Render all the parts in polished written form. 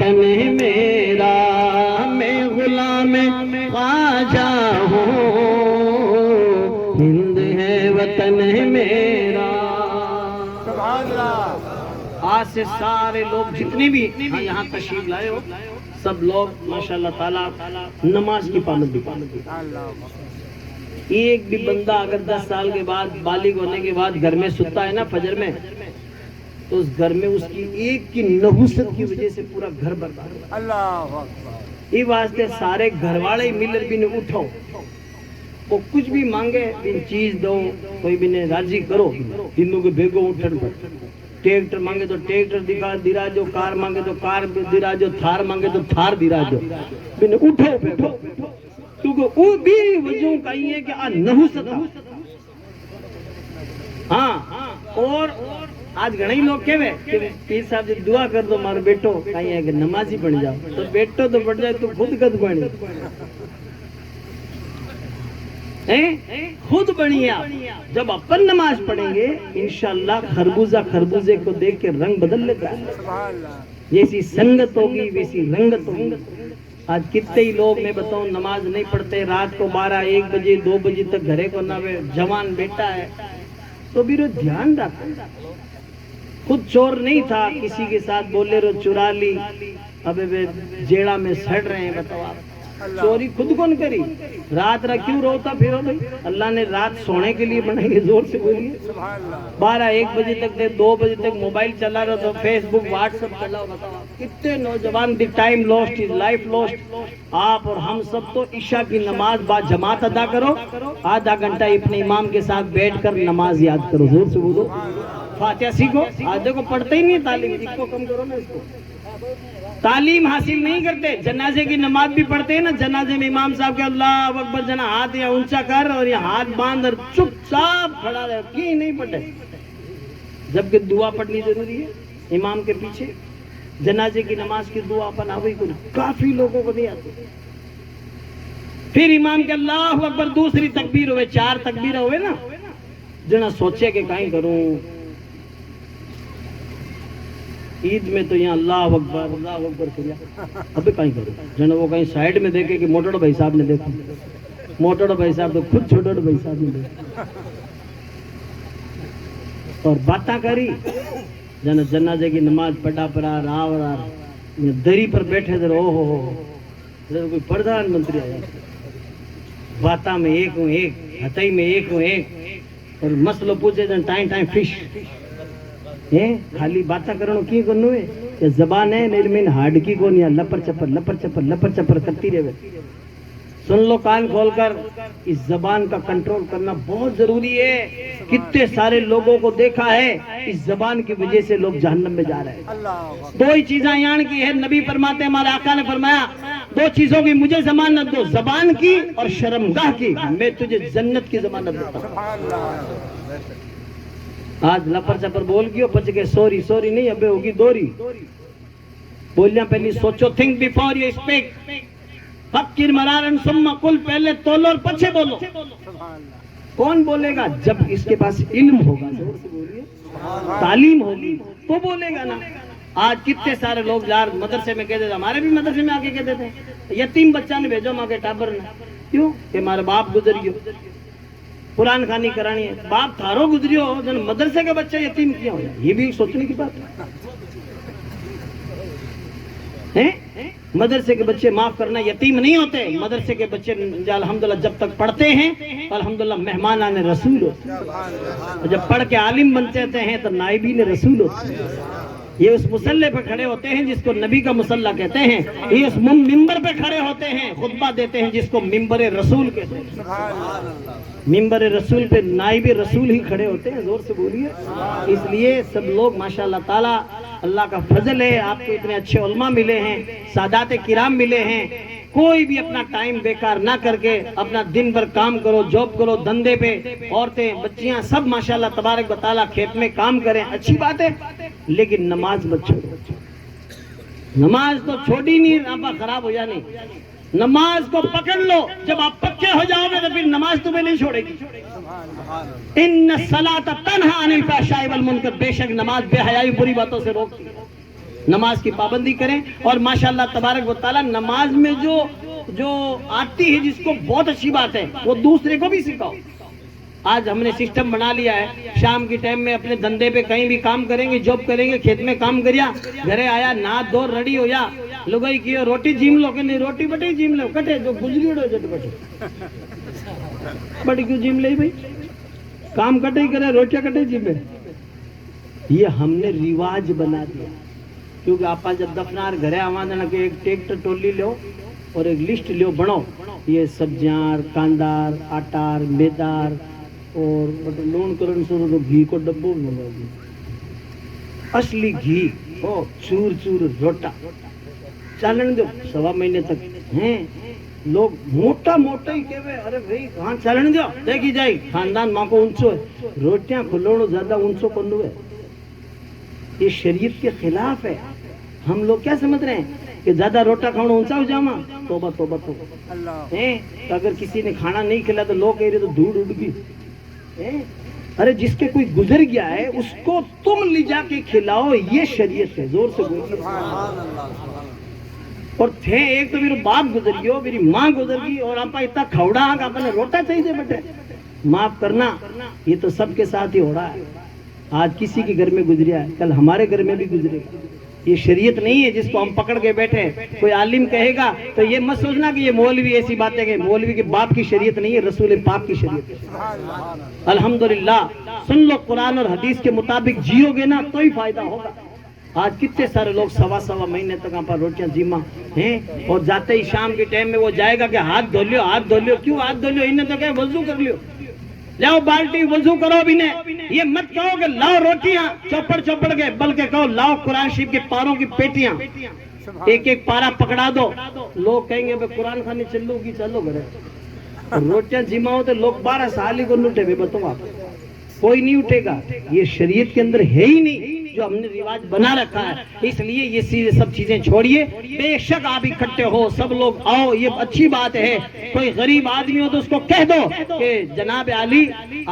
وطن ہے میرا، میں غلام خواجہ ہوں، ہند ہے وطن ہے میرا۔ سبحان اللہ۔ آج سے سارے لوگ جتنے بھی یہاں تشریف لائے ہو، سب لوگ ماشاءاللہ تعالی نماز کی پابندی ایک بھی بندہ اگر 10 سال کے بعد بالغ ہونے کے بعد گھر میں ستا ہے نا فجر میں، تو اس گھر میں اس کی ایک کی نحوست کی وجہ سے پورا گھر برباد ہو۔ اللہ اکبر۔ یہ واسطے سارے گھر والے ملر بھی نے اٹھو، وہ کچھ بھی مانگے بھی چیز دو، کوئی بھی نے راضی کرو، ہندو کے بھیگو اٹھن پر۔ ٹریکٹر مانگے تو ٹریکٹر دکھا دیرا جو، کار مانگے تو کار دیرا جو، تھار مانگے تو تھار دیرا جو، بھی نے اٹھو بیٹھو، کیونکہ وہ بھی وجہ کہیں ہے کہ نحوست۔ ہاں، اور آج گھنے لوگ کہوے کہ پیر صاحب جی دعا کر دو مارو بیٹو، کہیں ہے کہ نمازی بن جاؤ، تو بیٹو تو بڑھ جائے تو خود قد بنی، خود بنی آپ۔ جب اپن نماز پڑھیں گے انشاءاللہ خربوزہ خربوزے کو دیکھ کے رنگ بدل لیتا ہے، جیسی سنگت ہوگی ویسی رنگت ہوگی۔ آج کتنے ہی لوگ میں بتاؤں نماز نہیں پڑھتے، رات کو 12 1 بجے 2 بجے تک گھرے کو نہ جوان بیٹا ہے تو بھی رو دھیان رکھ، خود چور نہیں تھا، کسی کے ساتھ بولے رو چرا لی، اب جیڑا میں سڑ رہے ہیں، بتاؤ آپ چوری خود کون کری؟ رات رہ کیوں روتا پھرو بھائی؟ اللہ نے رات سونے کے لیے بنائی ہے، زور سے بولیے۔ 12 1 بجے تک 2 بجے تک موبائل چلا رہا تو فیس بک واٹس ایپ چلاؤ، بتاؤ کتنے نوجوان the time last is life last. آپ اور ہم سب تو عشاء کی نماز با جماعت ادا کرو، آدھا گھنٹہ اپنے امام کے ساتھ بیٹھ کر نماز یاد کرو، زور سے بولو، فاتحہ سیکھو۔ آدھے کو پڑھتے ہی نہیں تعلیم، اس کو کم کرو نا، اس کو تعلیم حاصل نہیں کرتے۔ جنازے کی نماز بھی پڑھتے ہیں نا، جنازے میں امام صاحب کے اللہ اکبر جنا ہاتھ یا اونچا کر اور یہ ہاتھ باندھ اور چپ چاپ کھڑا رہے، کی نہیں پڑھتے؟ جبکہ دعا پڑھنی ضروری ہے امام کے پیچھے۔ جنازے کی نماز کی دعا اپن آوئی کو کافی لوگوں کو نہیں آتی۔ پھر امام کے اللہ اکبر دوسری تکبیر ہوئے، 4 تکبیر ہوئے نا، جنا سوچے کہ کہیں کروں۔ عید میں تو یہاں اللہ اکبر کریا، ابھی کہیں کرو جنا وہ کہیں سائیڈ میں دیکھے کہ موٹر بھائی صاحب نے دیکھا، موٹر بھائی صاحب تو خود چھوٹر بھائی صاحب نے دیکھا اور باتاں کری۔ جنا جنازے کی نماز پڑھا پڑا راو دری پر بیٹھے تھے، او ہو کوئی پردھان منتری آیا، باتاں میں ایک ہوں ایک، ہتائی میں ایک ہوں ایک، اور مسئلہ پوچھے جن ٹائم فش خالی باتاں کرنو کی کرنو ہے، یہ زبان ہے نیرمین ہارڈ کی کو نہیں، لپر چپر کرتی رہے۔ سن لو کان کھول کر، اس زبان کا کنٹرول کرنا بہت ضروری ہے۔ کتنے سارے لوگوں کو دیکھا ہے اس زبان کی وجہ سے لوگ جہنم میں جا رہے ہیں۔ 2 ہی چیزیں یہاں کی ہے، نبی فرماتے ہیں، ہمارے آقا نے فرمایا 2 چیزوں کی مجھے ضمانت دو، زبان کی اور شرمگاہ کی، میں تجھے جنت کی ضمانت دیتا ہوں۔ آج لپر چپر بول گئے پچ کے سوری نہیں، ابے ہوگی دوری۔ بولنا پہلی سوچو، تھنک بیفور یو اسپیک، فکر مرارن ثم قل، پہلے تولو اور پچھے بولو۔ کون بولے گا؟ جب اس کے پاس علم ہوگا، تعلیم ہوگی تو بولے گا نا۔ آج کتنے سارے لوگ یار مدرسے میں کہتے تھے، ہمارے بھی مدرسے میں آ کے کہتے تھے یتیم بچہ نے بھیجو ماں کے ٹابر نے، کیوں کہ ہمارے باپ گزر گئے، قرآن خوانی کرانی ہے، باپ تھارو گزریو جن مدرسے کا بچہ یتیم کیا ہو جائے، یہ بھی سوچنے کی بات ہے۔ مدرسے کے بچے معاف کرنا یتیم نہیں ہوتے، مدرسے کے بچے الحمدللہ جب تک پڑھتے ہیں الحمدللہ مہمانان رسول ہوتے ہیں، جب پڑھ کے عالم بنتے ہیں تو نائبین رسول ہوتے ہیں۔ یہ اس مسلح پہ کھڑے ہوتے ہیں جس کو نبی کا مسلح کہتے ہیں، یہ اس ممبر پہ کھڑے ہوتے ہیں خطبہ دیتے ہیں جس کو ممبر رسول کہتے ہیں۔ ممبر رسول پہ نائب رسول ہی کھڑے ہوتے ہیں، زور سے بولیے۔ اس لیے سب لوگ ماشاءاللہ تعالی اللہ کا فضل ہے، آپ کو اتنے اچھے علماء ملے ہیں، سادات کرام ملے ہیں۔ کوئی بھی اپنا ٹائم بیکار نہ کر کے اپنا دن بھر کام کرو، جاب کرو، دندے پہ، عورتیں بچیاں سب ماشاءاللہ تبارک و تعالی کھیت میں کام کریں، اچھی بات ہے، لیکن نماز مت چھوڑو۔ نماز تو چھوڑی نہیں، آپ خراب ہو جانی، نماز کو پکڑ لو، جب آپ پکے ہو جاؤ گے تو پھر نماز تمہیں نہیں چھوڑے گی۔ ان الصلاۃ تنہی عن الفحشاء والمنکر، بے شک نماز بے حیائی بری باتوں سے روکتی ہے۔ نماز کی پابندی کریں اور ماشاءاللہ تبارک و تعالیٰ نماز میں جو آتی ہے جس کو بہت اچھی بات ہے وہ دوسرے کو بھی سکھاؤ. آج ہم نے سسٹم بنا لیا ہے شام کی ٹائم میں اپنے دندے پہ کہیں بھی کام کریں گے جاب کریں گے کھیت میں کام کریا گھرے آیا نہا دھو ریڈی ہو یا لگائی کیو روٹی جیم لو کہ نہیں روٹی بٹے جیم لو کٹے جو گزری اڑو جٹ بٹے بٹ کیوں جیم لے بھائی کام کٹے ہی کرے روٹیاں کٹے جیم. یہ ہم نے رواج بنا دیا کیونکہ آپ جب دفنار گھرے آوانا کہ ایک ٹریکٹر ٹولی لو اور ایک لسٹ لو بنو یہ سبزیاں کاندار آٹار میدار اور لون کرن سو تو گھی کو ڈبو ملو گی اصلی گھی او چور چور روٹا چالن دو 1.5 مہینے تک ہیں لوگ موٹا موٹا ہی کہے ارے بھائی کہاں چالن دو دیکھی جائی خاندان ماں کو اونچو ہے روٹیاں کھلوڑو زیادہ اونچو کنو ہے. یہ شریعت کے خلاف ہے. ہم لوگ کیا سمجھ رہے ہیں کہ زیادہ روٹا کھانا اونچا ہو جاما توبہ توبہ توبہ تو اگر کسی نے کھانا نہیں کھلا تو لوگ کہہ رہے تو دھوڑ اڑ گئی. ارے جس کے کوئی گزر گیا ہے اس کو تم لے جا کے کھلاؤ یہ شریعت ہے. زور سے بولیے. اور تھے ایک تو میرے باپ گزر گئے میری ماں گزر گئی اور آپ اتنا کھوڑا کہ آپ نے روٹا چاہیے بیٹے معاف کرنا یہ تو سب کے ساتھ ہی ہو رہا ہے. آج کسی کے گھر میں گزریا ہے کل ہمارے گھر میں بھی گزرے گا. یہ شریعت نہیں ہے جس کو ہم پکڑ کے بیٹھے. کوئی عالم کہے گا تو یہ مت سوچنا کہ یہ مولوی ایسی باتیں کہ مولوی کے باپ کی شریعت نہیں ہے رسول پاک کی شریعت ہے. الحمدللہ سن لو قرآن اور حدیث کے مطابق جیو گے نا تو ہی فائدہ ہوگا. آج کتنے سارے لوگ 1.25 مہینے تک یہاں پر روٹیاں جیما ہیں اور جاتے ہی شام کے ٹائم میں وہ جائے گا کہ ہاتھ دھو لیو کیوں ہاتھ دھو لیو انہیں تو کہ وضو کر لیو لاؤ بالٹی وضو کرو بھی نہیں. یہ مت کہو کہ لاؤ روٹیاں چوپڑ کے بلکہ کہو لاؤ قرآن شریف کے پاروں کی پیٹیاں ایک ایک پارا پکڑا دو. لوگ کہیں گے قرآن خانے چلو گی چلو گھر روٹیاں جماؤ تو لوگ 12 سال ہی کو لوٹے ہوئے بتاؤ آپ کوئی نہیں اٹھے گا. یہ شریعت کے اندر ہے ہی نہیں جو ہم نے رواج بنا رکھا ہے. اس لیے یہ سب چیزیں چھوڑیے. بے شک آپ اکٹھے ہو سب لوگ آؤ یہ اچھی بات ہے. کوئی غریب آدمی ہو تو اس کو کہہ دو کہ جناب علی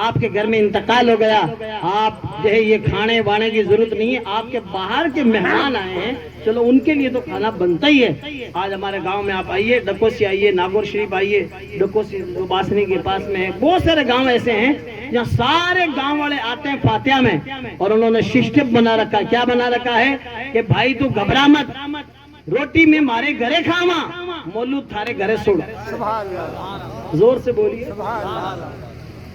آپ کے گھر میں انتقال ہو گیا آپ جو ہے یہ کھانے وانے کی ضرورت نہیں ہے آپ کے باہر کے مہمان آئے ہیں چلو ان کے لیے تو کھانا بنتا ہی ہے. آج ہمارے گاؤں میں آپ آئیے ڈکوسی آئیے ناگور شریف آئیے ڈکوسی باسنی کے پاس میں ہے بہت سارے گاؤں ایسے ہیں جہاں سارے گاؤں والے آتے ہیں فاتحہ میں اور انہوں نے سسٹم بنا رکھا ہے. کیا بنا رکھا ہے کہ بھائی تو گھبرا مت روٹی میں مارے گھرے کھاما مولود تھارے گھرے سوڑ. زور سے بولیے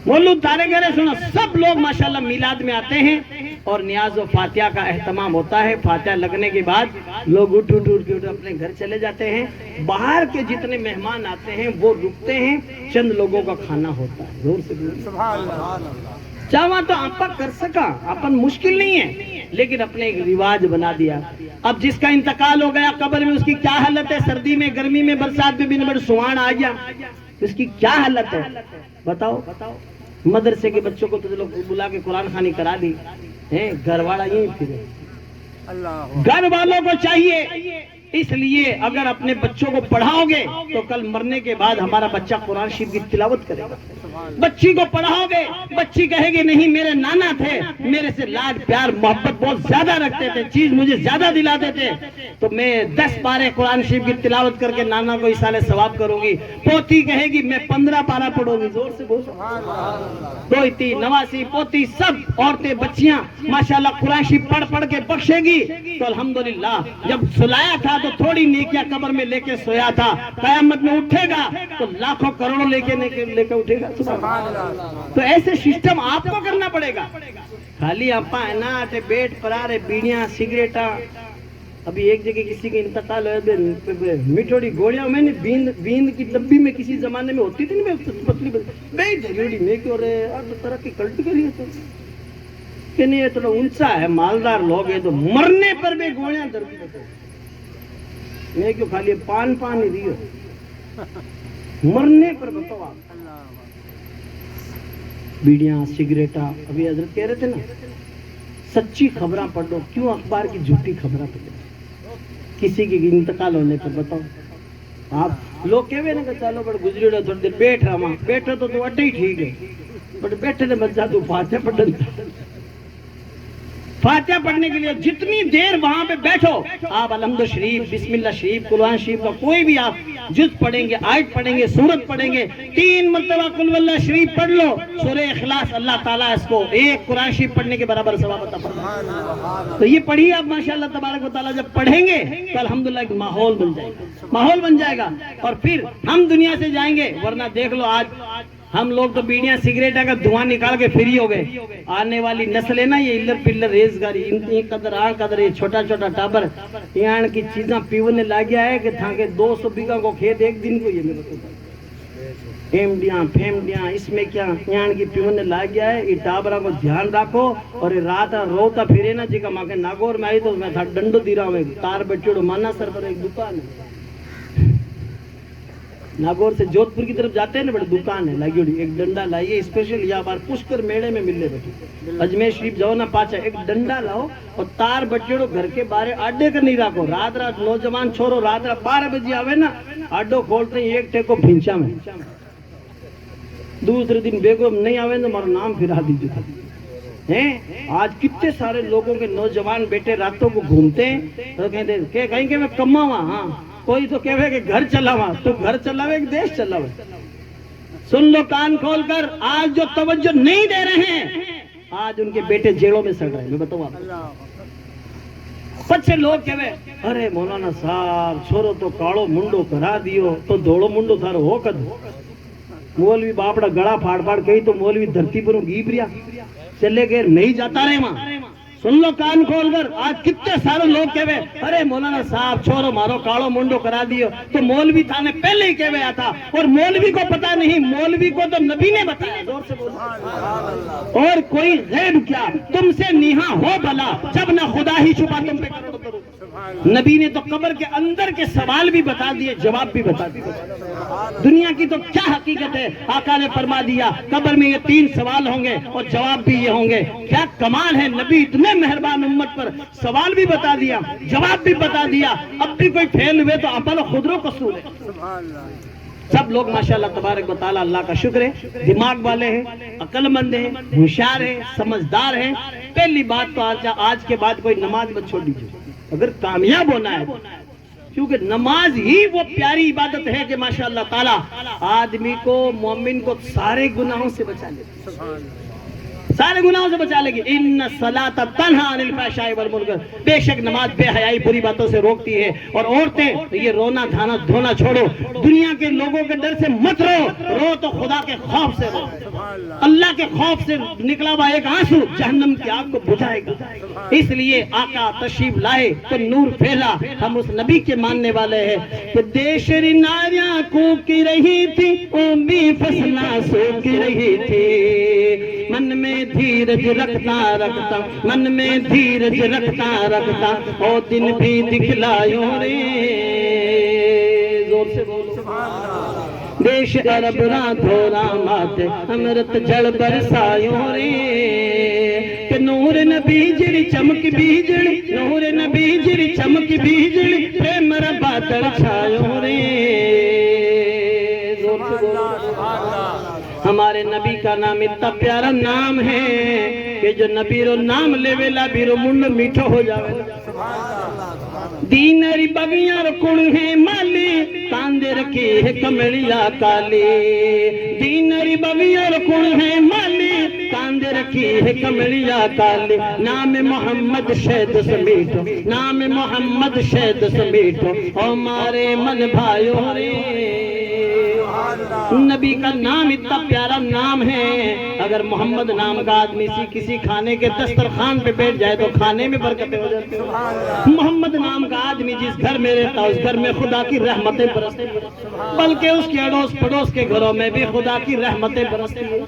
مولود تھارے گھرے سنو. سب لوگ ماشاءاللہ میلاد میں آتے ہیں اور نیاز و فاتحہ کا اہتمام ہوتا ہے. فاتحہ لگنے کے بعد لوگ اٹھ کے اپنے گھر چلے جاتے ہیں. باہر کے جتنے مہمان آتے ہیں وہ رکتے ہیں چند لوگوں کا کھانا ہوتا ہے. زور سے بولیے. چاہوا تو آپ کر سکا اپن مشکل نہیں ہے لیکن اپنے ایک رواج بنا دیا. اب جس کا انتقال ہو گیا قبر میں اس کی کیا حالت ہے سردی میں گرمی میں برسات میں بن بڑ سوان آ گیا اس کی کیا حالت ہے بتاؤ. مدرسے کے بچوں کو تو لوگ بلا کے قرآن خوانی کرا دی ہیں گھر والا یہیں پھرے. گھر والوں کو چاہیے اس لیے اگر اپنے بچوں کو پڑھاؤ گے تو کل مرنے کے بعد ہمارا بچہ قرآن شریف کی تلاوت کرے گا. بچی کو پڑھاؤ گے بچی کہے گی نہیں میرے نانا تھے میرے سے لاڈ پیار محبت بہت زیادہ رکھتے تھے چیز مجھے زیادہ دلاتے تھے تو میں 10 پارے قرآن شریف کی تلاوت کر کے نانا کو اصالہ ثواب کروں گی. پوتی کہے گی میں 15 پارا پڑھوں گی. زور سے بول دوتی نواسی پوتی سب عورتیں بچیاں ماشاءاللہ قرآن شریف پڑھ کے بخشے گی تو الحمدللہ. جب سلایا تھا تو تھوڑی نیکیاں قبر میں لے کے سویا تھا قیامت میں اٹھے گا تو لاکھوں کروڑوں لے کے اٹھے گا. تو ایسے سسٹم آپ کو کرنا پڑے گا. خالی آپ بیٹ پرارے بیڑیاں سگریٹاں. ابھی ایک جگہ کسی کا انتقال ہوا میٹھوڑی گولیاں میں نے بیند کی ڈبی میں کسی زمانے میں ہوتی تھی پتلی بے جھگڑی میں کیوں رہے طرح کی کلٹ کری ہے کہ نہیں یہ تھوڑا اونچا ہے مالدار لوگ ہیں تو مرنے پر بھی گولیاں درد کرتے میں کیوں خالی پان ہی دیو مرنے پر بتاؤ آپ بیڑیاں سگریٹاں. ابھی حضرت کہہ رہے تھے نا سچی خبراں پڑھو کیوں اخبار کی جھوٹی خبراں پڑھو کسی کے انتقال ہونے پر بتاؤ. آپ لوگ کہوے نا کہ چلو بڑا گزری ہو تھوڑی دیر بیٹھ رہا ہوں بیٹھو تو اٹھے ہی ٹھیک ہے بٹ بیٹھے نے بچہ تو فاتحہ پڑھن فاتحہ پڑھنے کے لیے جتنی دیر وہاں پہ بیٹھو آپ الحمد شریف، بسم اللہ شریف، قرآن شریف کا کوئی بھی آپ جز پڑھیں گے، آیت پڑھیں گے، سورت پڑھیں گے، 3 مرتبہ قل اللہ شریف پڑھ لو، سورہ اخلاص، اللہ تعالیٰ اس کو ایک قرآن شریف پڑھنے کے برابر ثواب عطا فرمائے۔ تو یہ پڑھیے آپ ماشاءاللہ تبارک و تعالیٰ، جب پڑھیں گے تو الحمدللہ ایک ماحول بن جائے گا، ماحول بن جائے گا، اور پھر ہم دنیا سے جائیں گے۔ ورنہ دیکھ لو آج ہم لوگ تو بیڑیاں سگریٹ کا دھواں نکال کے فری ہو گئے۔ آنے والی نسل ہے نا یہ الر پلر ریزگاری ان قدر آن قدر یہ چھوٹا چھوٹا ٹابر یہاں کی چیزاں پیونے لاگیا ہے کہ تھا کہ 200 بیگہ کو کھیت ایک دن کو یہ میرے کو ایمڈیاں پھیمڈیاں اس میں کیا یہاں کی پیونے لاگیا ہے۔ یہ ٹابرہ کو دھیان رکھو، اور یہ رات روتا پھرے نا جی کا ماں کے ناگور میں آئی تو میں تھا ڈنڈو دی رہا ہوں، تار بچوڑو مانا سر پر ایک دکان ہے، ناگور سے جودھ پور کی طرف جاتے ہیں نا، بڑی دکان ہے لگی ہوئی، ایک ڈنڈا لائیے اسپیشل یہاں بار پشکر میڑے میں ملنے بیٹھے، اجمیر شریف جاؤ نا پاچا ایک ڈنڈا لاؤ اور تار بچڑو گھر کے باہر آڈے کر نہیں رکھو، رات رات نوجوان چھوڑو رات رات 12 بجے آوے نا آڈو کھولتے ہیں ایک ٹیکو بھینچا میں، دوسرے دن بیگم نہیں آوے تو ہمارا نام پھرا دیجیے۔ آج کتنے سارے لوگوں کے نوجوان بیٹے راتوں کو گھومتے ہیں تو کہتے ہیں کہ کہیں کہ میں کماوا، ہاں کوئی تو کہے کہ گھر چلاوا، تو گھر چلاوے ایک دیش چلاوے۔ سن لو کان کھول کر، آج جو توجہ نہیں دے رہے ہیں آج ان کے بیٹے جیلوں میں سڑ رہے ہیں۔ میں بتاؤں آپ پچھے لوگ کہے ارے مولانا صاحب چھوڑو تو کاڑو منڈو کرا دیو تو دوڑو منڈو تھارو ہو کد، مولوی باپڑا گڑا پھاڑ پھاڑ کہی تو مولوی دھرتی پر گیب ریا چلے گئے نہیں جاتا رہے وہاں۔ سن لو کان کھول کر، آج کتنے سارے لوگ کہے ارے مولانا صاحب چھوڑو مارو کاڑو منڈو کرا دیو، تو مولوی تھا نے پہلے ہی کہے تھا، اور مولوی کو پتا نہیں، مولوی کو تو نبی نے بتایا، زور سے بولو، اور کوئی غیب کیا تم سے نیہا ہو بلا جب نہ خدا ہی چھپا تم پہ کروڑ کرو۔ نبی نے تو قبر کے اندر کے سوال بھی بتا دیے، جواب بھی بتا دیے۔ دنیا کی تو کیا حقیقت ہے، آقا نے فرما دیا قبر میں یہ 3 سوال ہوں گے اور جواب بھی یہ ہوں گے۔ کیا کمال ہے، نبی اتنے مہربان امت پر، سوال بھی بتا دیا جواب بھی بتا دیا، اب بھی کوئی پھیل ہوئے تو اپنا خود رو قصور ہے۔ سب لوگ ماشاءاللہ تبارک و تعالی اللہ کا شکر ہے، دماغ والے ہیں، عقل مند ہیں، ہوشیار ہیں، سمجھدار ہیں۔ پہلی بات تو آج کے بعد کوئی نماز مت چھوڑ دیجیے اگر کامیاب ہونا ہے، کیونکہ نماز ہی وہ پیاری عبادت ہے کہ ماشاءاللہ تعالی آدمی کو، مومن کو سارے گناہوں سے بچا لے گی، سارے گناہوں سے بچا لے گی۔ ان الصلاۃ تنہی عن الفحشاء والمنکر، بے شک نماز بے حیائی بری باتوں سے روکتی ہے۔ اور عورتیں یہ رونا دھانا دھونا چھوڑو، دنیا کے لوگوں کے ڈر سے مت رو، رو تو خدا کے خوف سے رو، اللہ کے خوف سے نکلا ہوا ایک آنسو جہنم کی آگ کو بجھائے گا۔ اس لیے آقا تشریف لائے تو نور پھیلا، ہم اس نبی کے ماننے والے ہیں کہ دیشری ناریاں کوکی رہی تھی، او بھی فسنا سوکی رہی تھی، من میں دھیرج رکھتا رکھتا، من میں دھیرج رکھتا رکھتا، او دن بھی دکھلایوں رے، زور سے بولو دیش عرب را دھورا ماتے امرت جڑ برسایوں رے، کہ نور نبی جڑی چمک بیجڑی، نور نبی جڑی چمک بیجڑی، پریم ربا تر چھایوں رے، زور سے بولو۔ ہمارے نبی کا نام اتنا پیارا نام ہے کہ جو نبی رو نام لے ویلا بیرو منڈ میٹھو ہو جاوے۔ دینری بگیاں رکھن ہے مالی، تاندے رکھی ہے کمڑیا کالی، دینری بگیاں رکھن ہے مالی، تاندے رکھی ہے کمڑیا کالی، نام محمد شہد سمیٹو، نام محمد شہد سمیٹو، او مارے من بھائیو رے۔ نبی کا نام اتنا پیارا نام ہے، اگر محمد نام کا آدمی کسی کھانے کے دسترخوان پہ بیٹھ جائے تو کھانے میں برکتیں ہو جاتی ہیں۔ محمد نام کا آدمی جس گھر میں رہتا اس گھر میں خدا کی رحمتیں برستی ہیں، بلکہ اس کے اڑوس پڑوس کے گھروں میں بھی خدا کی رحمتیں برستی ہیں۔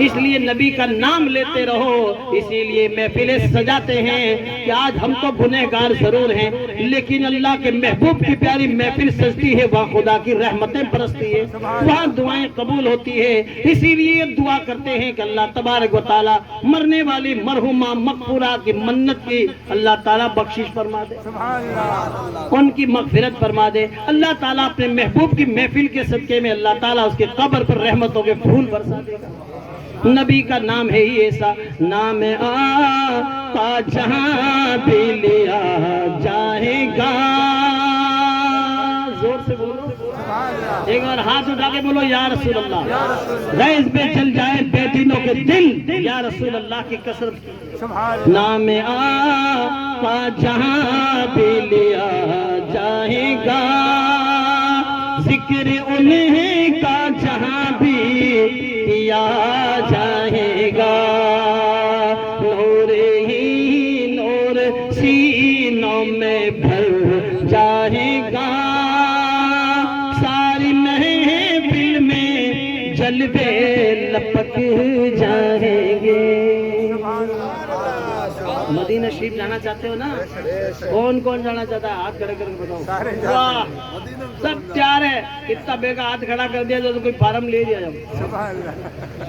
اس لیے نبی کا نام لیتے رہو، اسی لیے محفلیں سجاتے ہیں کہ آج ہم تو گنہگار ضرور ہیں لیکن اللہ کے محبوب کی پیاری محفل سجتی ہے، وہاں خدا کی رحمتیں برستی ہے، وہاں دعائیں قبول ہوتی ہے۔ اسی لیے دعا کرتے ہیں کہ اللہ تبارک و تعالی مرنے والی مرحومہ مغفورہ کی منت کی اللہ تعالی بخشش فرما دے، ان کی مغفرت فرما دے۔ اللہ تعالیٰ اپنے محبوب کی محفل کے صدقے میں اللہ تعالیٰ اس کے قبر پر رحمتوں کے پھول برسا دے گا۔ نبی کا نام ہے ہی ایسا، نام آقا کا جہاں بھی لیا جائے گا. زور سے بولو, ایک بار ہاتھ اٹھا کے بولو یا رسول اللہ. ریز پہ چل جائے بے دینوں کے دل یا رسول اللہ کی کثرت. نام آقا جہاں بھی لیا جائے گا, ذکر انہیں کا جہاں بھی کیا جائے گا. نور ہی نور سینوں میں بھر جائے گا, ساری محفل میں جلوے لپک جائیں گے. مدینہ شریف جانا چاہتے ہو نا؟ کون کون جانا چاہتا ہے؟ ہاتھ کھڑے کر کے بتاؤ. واہ, سب تیار ہے. اتنا بے کا ہاتھ کھڑا کر دیا تو کوئی فارم لے لیا جاؤ.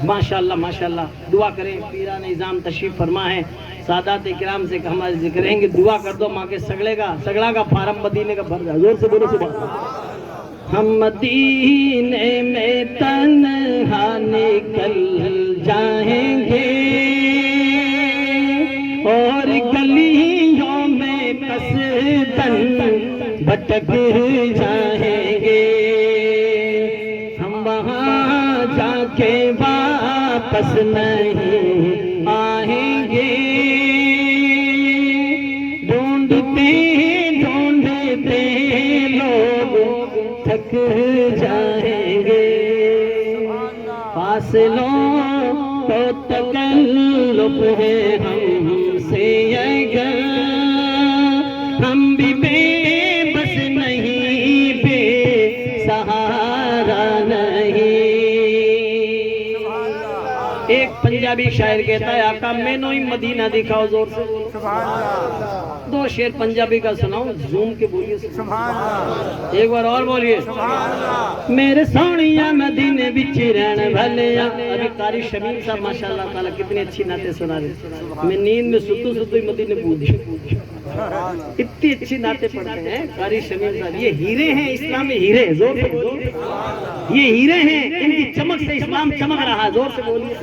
ماشاءاللہ ماشاءاللہ. دعا کریں, پیران نظام تشریف فرما ہے. سادات کرام سے ہمارے ذکر ہیں کہ دعا کر دو ماں کے سگڑا کا فارم مدینے کا بھر جائے. زور سے بولو سبحان اللہ. ہم مدینے میں تنہا نکل جائیں گے اور گلیوں میں قصدن بھٹک جائیں گے. ہم وہاں جا کے واپس نہیں آئیں گے, ڈھونڈتے ڈھونڈتے لوگ تھک جائیں گے. فاصلوں کو تکلف ہے ہم سے اگر, ہم بھی بے بس نہیں, بے سہارا نہیں. ایک پنجابی شاعر کہتا ہے آقا میں نو ہی مدینہ دکھاؤ. زور سے دو شعر پنجابی کا سناؤ, زوم کے بولیے. ایک بار اور بولیے. میرے سونیا مدینے بچ رہن بھلیا. ابھی قاری شمیم صاحب ماشاءاللہ تعالیٰ کتنی اچھی نعتیں سنا رہے. میں نیند میں ستو ہی مدینے پوچھ دی. اتنی اچھی نعتیں پڑھتے ہیں قاری شمیم صاحب. یہ ہیرے ہیں اسلام میں, ہیرے. زور سے, یہ ہیرے ہیں, ان کی چمک سے اسلام چمک رہا ہے. زور سے بولیے.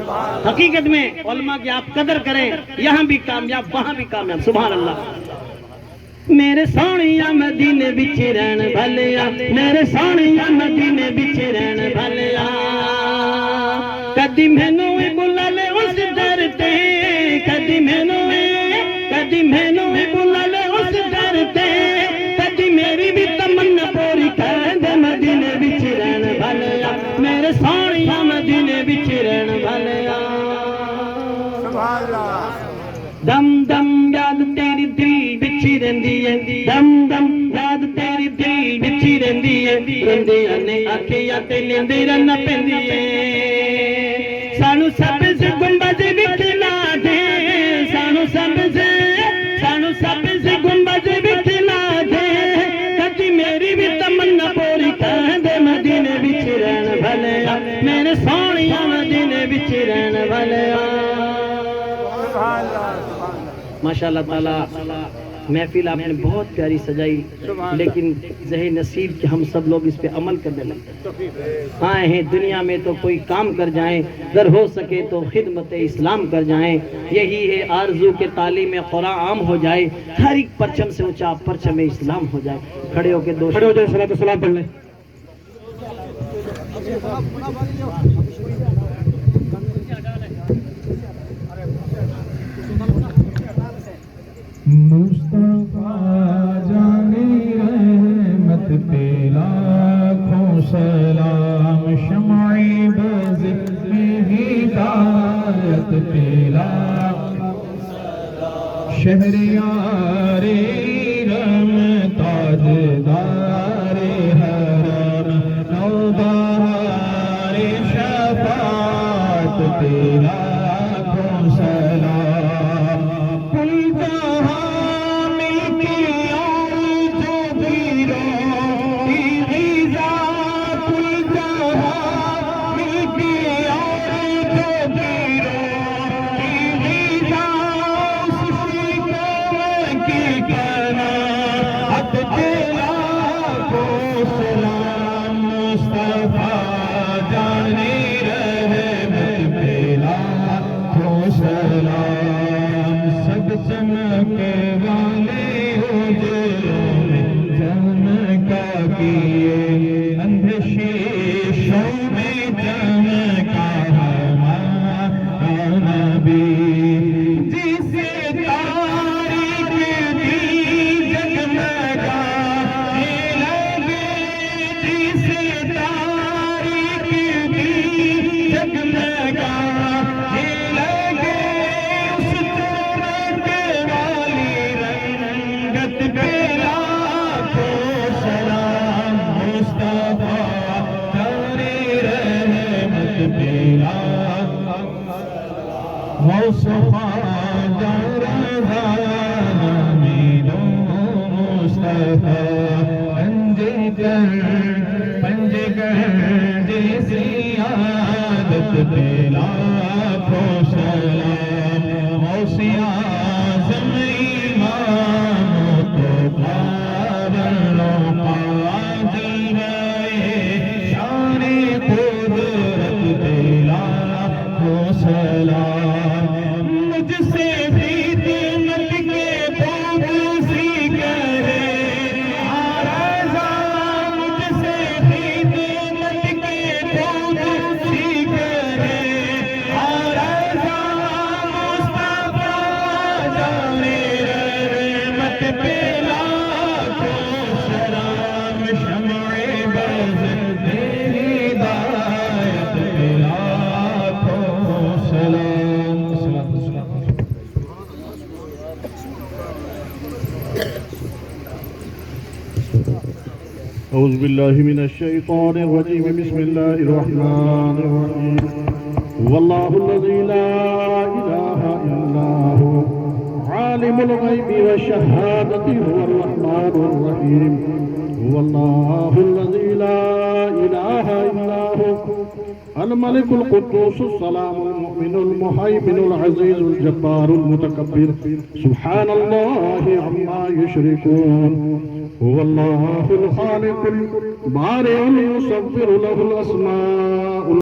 حقیقت میں علماء کی آپ قدر کریں, یہاں بھی کامیاب وہاں بھی کامیاب. سبحان اللہ. میرے سونیا مدینے بچ رہن بھلیا, میرے سونیا مدینے بچ رہن بھلیا. کدی مینوں بلا لے اس در تے, کدی مینوں بلا لے اس در تے, کدی میری بھی تمنا پوری کر دے. مدینے بچ رہن بھلیا, میرے سونیا مدینے بچ رہن بھلیا. دم دم یاد تیری دل بچی رہندی ہے, دم دم یاد تیری دل بچی رہندی ہے. رندیاں نے آکھیاں تے لیندی رہنا پیندی ہے. سانو سبز گنبد وکھلا دے, سانو سبز گنبد وکھلا دے. کدی میری بھی تمنا پوری کر دے. مدینے وچ رہن بھلیا, میرے سونیا مدینے وچ رہن بھلیا. ماشاءاللہ تعالیٰ محفل آپ نے بہت پیاری سجائی, لیکن ذہن نصیب کہ ہم سب لوگ اس پہ عمل کرنے لگے. آئے ہیں دنیا میں تو کوئی کام کر جائیں, اگر ہو سکے تو خدمت اسلام کر جائیں. یہی ہے آرزو کہ تعلیم قرآن عام ہو جائے, ہر ایک پرچم سے اونچا پرچم اسلام ہو جائے. کھڑے ہو کے دو صلاۃ و سلام پڑھ لیں. مصطفیٰ جانی رحمت پہ لاکھوں سلام, شمعِ بز میں ہدایت پہ لاکھوں سلام. شہریار رم تاجدار حرم, نوبہار شفاعت پہ لاکھوں سلام. سلام مصطفیٰ جیسی عادت پہ لاکھوں سلام غوث اعظم امام تو پابندوں قادر شان قدرت پہ لاکھوں سلام مجھ سے بھی خدمت کے پوسی کرے آرزاں مجھ سے بھی خدمت کے پوسی کرے آرزاں مصطفیٰ جانے رحمت پہ لاکھوں سلام شمع بز تیری ہدایت پہ لاکھوں سلام أعوذ بالله من الشيطان الرجيم بسم الله الرحمن الرحيم هو الله الذي لا إله إلا هو عالم الغيب والشهادة هو الرحمن الرحيم هو الله الذي لا إله إلا هو الملك القدوس السلام المؤمن المهيمن العزيز الجبار المتكبر سبحان الله عما يشركون هو الله الخالق البارئ المصور له الأسماء